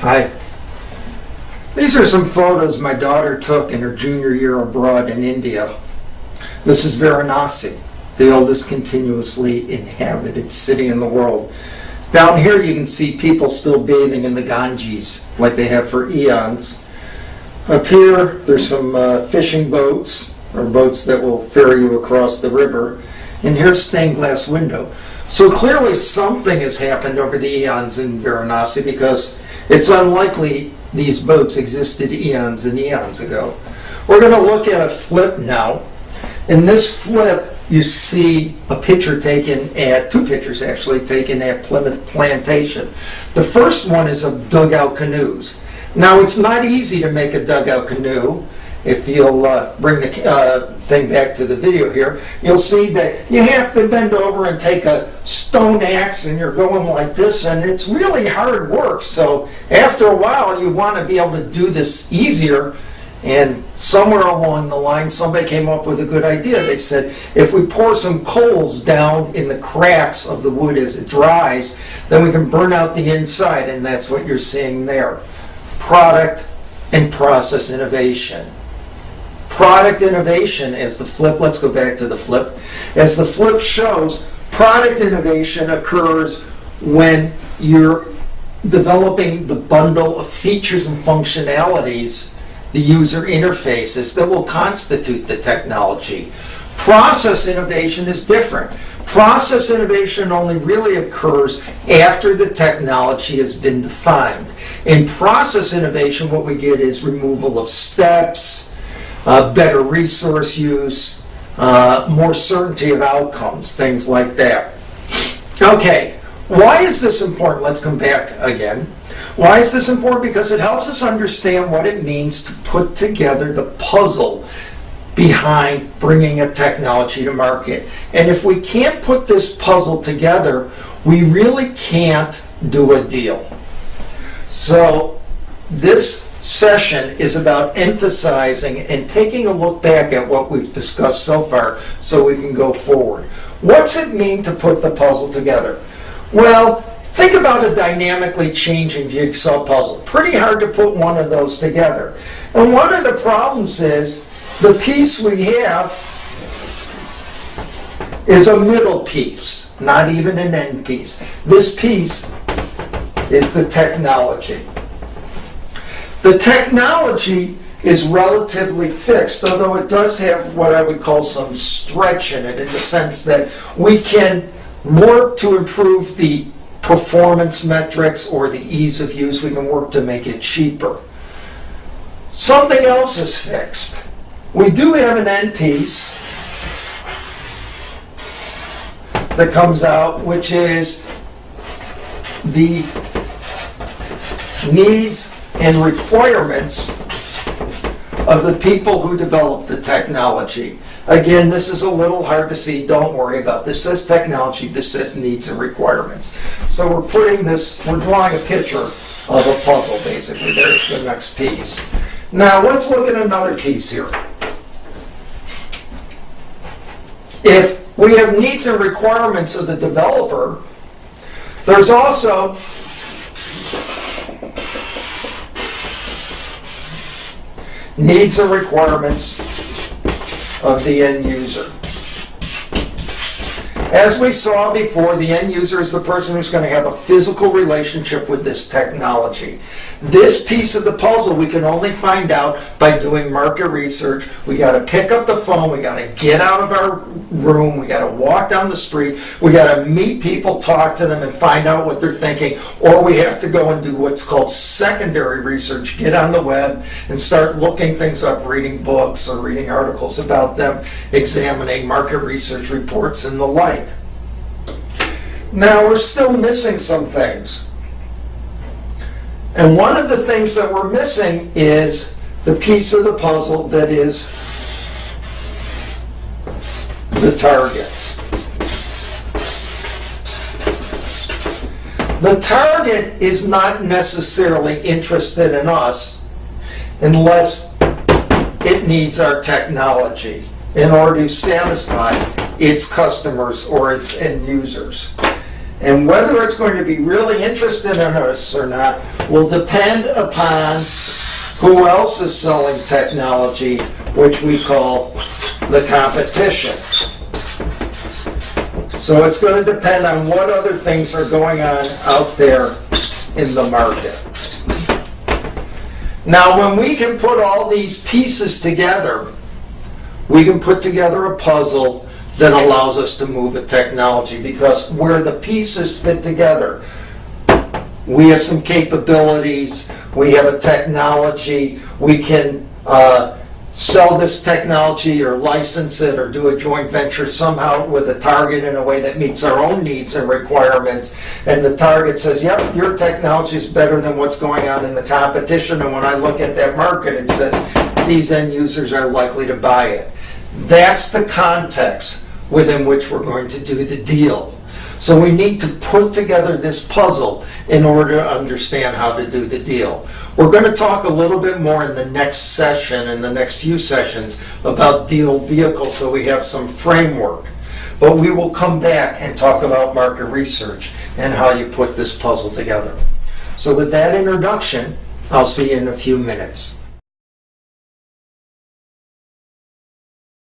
Hi. These are some photos my daughter took in her junior year abroad in India. This is Varanasi, the oldest continuously inhabited city in the world. Down here you can see people still bathing in the Ganges like they have for eons. Up here there's some fishing boats, or boats that will ferry you across the river. And here's stained glass window. So clearly something has happened over the eons in Varanasi, because it's unlikely these boats existed eons and eons ago. We're going to look at a flip now. In this flip, you see a picture taken at, two pictures actually, taken at Plymouth Plantation. The first one is of dugout canoes. Now, it's not easy to make a dugout canoe. If you'll bring the thing back to the video here, you'll see that you have to bend over and take a stone axe, and you're going like this, and it's really hard work. So after a while, you want to be able to do this easier. And somewhere along the line, somebody came up with a good idea. They said, if we pour some coals down in the cracks of the wood as it dries, then we can burn out the inside, and that's what you're seeing there. Product and process innovation. Product innovation, as the flip, let's go back to the flip. As the flip shows, product innovation occurs when you're developing the bundle of features and functionalities, the user interfaces that will constitute the technology. Process innovation is different. Process innovation only really occurs after the technology has been defined. In process innovation, what we get is removal of steps, better resource use, more certainty of outcomes, things like that. Okay, why is this important? Let's come back again. Why is this important? Because it helps us understand what it means to put together the puzzle behind bringing a technology to market. And if we can't put this puzzle together, we really can't do a deal. So this session is about emphasizing and taking a look back at what we've discussed so far so we can go forward. What's it mean to put the puzzle together? Well, think about a dynamically changing jigsaw puzzle. Pretty hard to put one of those together. And one of the problems is the piece we have is a middle piece, not even an end piece. This piece is the technology. The technology is relatively fixed, although it does have what I would call some stretch in it, in the sense that we can work to improve the performance metrics or the ease of use. We can work to make it cheaper. Something else is fixed. We do have an end piece that comes out, which is the needs and requirements of the people who develop the technology. Again, this is a little hard to see. Don't worry about this. This says technology. This says needs and requirements. So we're drawing a picture of a puzzle, basically. There's the next piece. Now let's look at another piece here. If we have needs and requirements of the developer, there's also needs and requirements of the end user. As we saw before, the end user is the person who's going to have a physical relationship with this technology. This piece of the puzzle we can only find out by doing market research. We got to pick up the phone, we got to get out of our room, we got to walk down the street, we got to meet people, talk to them, and find out what they're thinking, or we have to go and do what's called secondary research, get on the web and start looking things up, reading books or reading articles about them, examining market research reports and the like. Now, we're still missing some things. And one of the things that we're missing is the piece of the puzzle that is the target. The target is not necessarily interested in us unless it needs our technology in order to satisfy its customers or its end users. And whether it's going to be really interested in us or not will depend upon who else is selling technology, which we call the competition. So it's going to depend on what other things are going on out there in the market. Now, when we can put all these pieces together, we can put together a puzzle that allows us to move a technology, because where the pieces fit together, we have some capabilities, we have a technology, we can sell this technology or license it or do a joint venture somehow with a target in a way that meets our own needs and requirements, and the target says, yep, your technology is better than what's going on in the competition, and when I look at that market, it says these end users are likely to buy it. That's the context within which we're going to do the deal. So we need to put together this puzzle in order to understand how to do the deal. We're going to talk a little bit more in the next session, in the next few sessions, about deal vehicles, so we have some framework. But we will come back and talk about market research and how you put this puzzle together. So with that introduction, I'll see you in a few minutes.